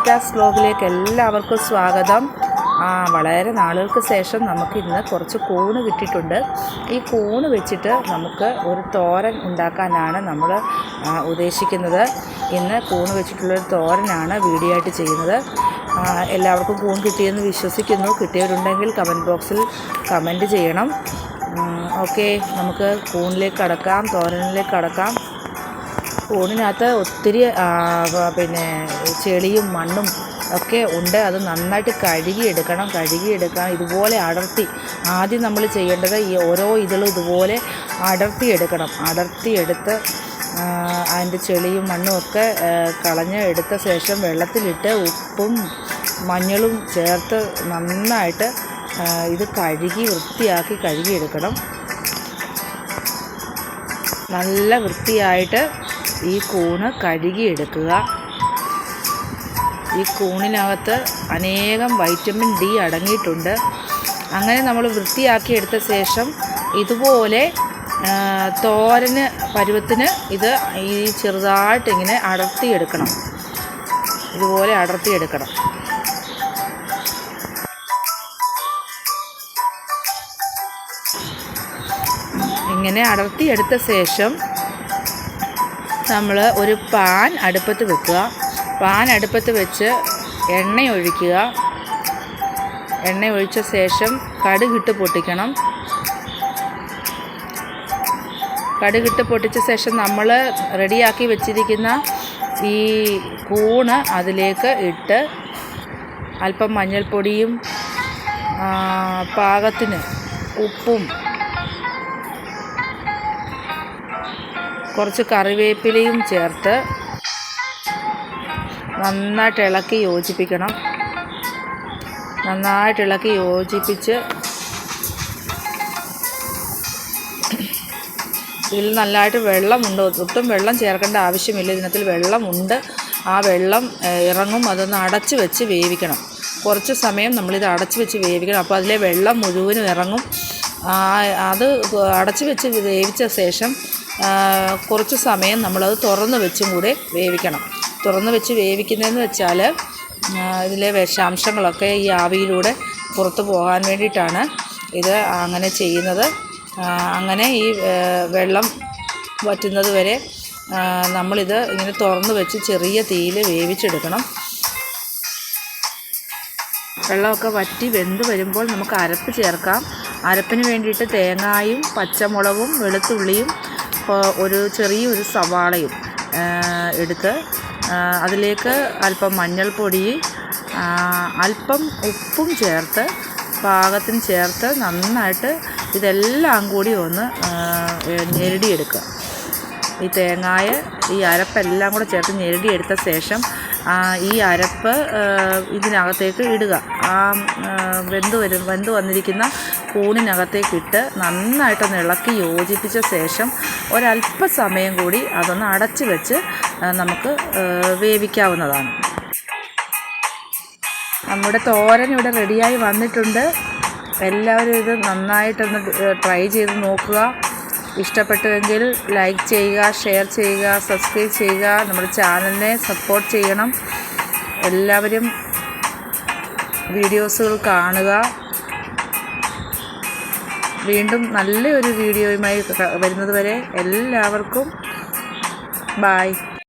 അനിതാസ് വ്ലോഗിലേക്ക് എല്ലാവർക്കും സ്വാഗതം. വളരെ നാളുകൾക്ക് ശേഷം നമുക്ക് ഇന്ന് കുറച്ച് കൂണ് കിട്ടിയിട്ടുണ്ട്. ഈ കൂണ് വെച്ചിട്ട് നമുക്ക് ഒരു തോരൻ ഉണ്ടാക്കാനാണ് നമ്മൾ ഉദ്ദേശിക്കുന്നത്. ഇന്ന് കൂണ് വെച്ചിട്ടുള്ളൊരു തോരനാണ് വീഡിയോ ആയിട്ട് ചെയ്യുന്നത്. എല്ലാവർക്കും കൂൺ കിട്ടിയെന്ന് വിശ്വസിക്കുന്നു. കിട്ടിയവരുണ്ടെങ്കിൽ കമൻറ്റ് ബോക്സിൽ കമൻറ്റ് ചെയ്യണം. ഓക്കെ, നമുക്ക് കൂണിലേക്ക് കടക്കാം, തോരനിലേക്ക് കടക്കാം. കൂണിനകത്ത് ഒത്തിരി ചെളിയും മണ്ണും ഒക്കെ ഉണ്ട്. അത് നന്നായിട്ട് കഴുകിയെടുക്കണം. ഇതുപോലെ അടർത്തി, ആദ്യം നമ്മൾ ചെയ്യേണ്ടത് ഈ ഓരോ ഇതളും ഇതുപോലെ അടർത്തിയെടുക്കണം. അടർത്തിയെടുത്ത് അതിൻ്റെ ചെളിയും മണ്ണും ഒക്കെ കളഞ്ഞ് എടുത്ത ശേഷം വെള്ളത്തിലിട്ട് ഉപ്പും മഞ്ഞളും ചേർത്ത് നന്നായിട്ട് ഇത് വൃത്തിയാക്കി കഴുകിയെടുക്കണം. നല്ല വൃത്തിയായിട്ട് ഈ കൂണ് കഴുകിയെടുക്കുക. ഈ കൂണിനകത്ത് അനേകം വൈറ്റമിൻ ഡി അടങ്ങിയിട്ടുണ്ട്. അങ്ങനെ നമ്മൾ വൃത്തിയാക്കി എടുത്ത ശേഷം ഇതുപോലെ തോരന് പരുവത്തിന് ഇത് ഈ ചെറുതായിട്ട് ഇങ്ങനെ അടർത്തിയെടുക്കണം. ഇതുപോലെ അടർത്തിയെടുക്കണം. ഇങ്ങനെ അടർത്തിയെടുത്ത ശേഷം നമ്മൾ ഒരു പാൻ അടുപ്പത്ത് വെക്കുക. പാൻ അടുപ്പത്ത് വെച്ച് എണ്ണ ഒഴിക്കുക. എണ്ണ ഒഴിച്ച ശേഷം കടുകിട്ട് പൊട്ടിക്കണം. കടുകിട്ട് പൊട്ടിച്ച ശേഷം നമ്മൾ റെഡിയാക്കി വെച്ചിരിക്കുന്ന ഈ കൂണ് അതിലേക്ക് ഇട്ട് അല്പം മഞ്ഞൾപ്പൊടിയും പാകത്തിന് ഉപ്പും കുറച്ച് കറിവേപ്പിലയും ചേർത്ത് നന്നായിട്ട് ഇളക്കി യോജിപ്പിക്കണം. നന്നായിട്ട് ഇളക്കി യോജിപ്പിച്ച് ഇതിൽ നല്ലതായിട്ട് വെള്ളമുണ്ട്. ഒട്ടും വെള്ളം ചേർക്കേണ്ട ആവശ്യമില്ല. ഇതിനകത്തിൽ വെള്ളമുണ്ട്. ആ വെള്ളം ഇറങ്ങും. അതൊന്ന് അടച്ച് വെച്ച് വേവിക്കണം. കുറച്ച് സമയം നമ്മളിത് അടച്ച് വെച്ച് വേവിക്കണം. അപ്പോൾ അതിലെ വെള്ളം മുഴുവനും ഇറങ്ങും. അത് അടച്ച് വെച്ച് വേവിച്ച ശേഷം കുറച്ച് സമയം നമ്മളത് തുറന്ന് വെച്ചും കൂടെ വേവിക്കണം. തുറന്ന് വെച്ച് വേവിക്കുന്നതെന്ന് വെച്ചാൽ ഇതിലെ വിഷാംശങ്ങളൊക്കെ ഈ ആവിയിലൂടെ പുറത്ത് പോകാൻ വേണ്ടിയിട്ടാണ് ഇത് അങ്ങനെ ചെയ്യുന്നത്. അങ്ങനെ ഈ വെള്ളം വറ്റുന്നത് വരെ നമ്മളിത് ഇങ്ങനെ തുറന്ന് വെച്ച് ചെറിയ തീയിൽ വേവിച്ചെടുക്കണം. വെള്ളമൊക്കെ വറ്റി വെന്ത് വരുമ്പോൾ നമുക്ക് അരപ്പ് ചേർക്കാം. അരപ്പിന് വേണ്ടിയിട്ട് തേങ്ങായും പച്ചമുളകും വെളുത്തുള്ളിയും ചെറിയൊരു സവാളയും എടുത്ത് അതിലേക്ക് അല്പം മഞ്ഞൾപ്പൊടി അല്പം ഉപ്പും ചേർത്ത് പാകത്തിന് ചേർത്ത് നന്നായിട്ട് ഇതെല്ലാം കൂടി ഒന്ന് ഞെരടിയെടുക്കുക. ഈ തേങ്ങായ ഈ അരപ്പെല്ലാം കൂടെ ചേർത്ത് ഞെരടിയെടുത്ത ശേഷം ഈ അരപ്പ് ഇതിനകത്തേക്ക് ഇടുക. വെന്ത് വന്നിരിക്കുന്ന കൂണിനകത്തേക്കിട്ട് നന്നായിട്ടൊന്ന് ഇളക്കി യോജിപ്പിച്ച ശേഷം ഒരല്പസമയം കൂടി അതൊന്ന് അടച്ച് വെച്ച് നമുക്ക് വേവിക്കാവുന്നതാണ്. നമ്മുടെ തോരൻ ഇവിടെ റെഡിയായി വന്നിട്ടുണ്ട്. എല്ലാവരും ഇത് നന്നായിട്ടൊന്ന് ട്രൈ ചെയ്ത് നോക്കുക. ഇഷ്ടപ്പെട്ടുവെങ്കിൽ ലൈക്ക് ചെയ്യുക, ഷെയർ ചെയ്യുക, സബ്സ്ക്രൈബ് ചെയ്യുക. നമ്മുടെ ചാനലിനെ സപ്പോർട്ട് ചെയ്യണം. എല്ലാവരും വീഡിയോസുകൾ കാണുക. വീണ്ടും നല്ലൊരു വീഡിയോയുമായി വരുന്നത് വരെ എല്ലാവർക്കും ബൈ.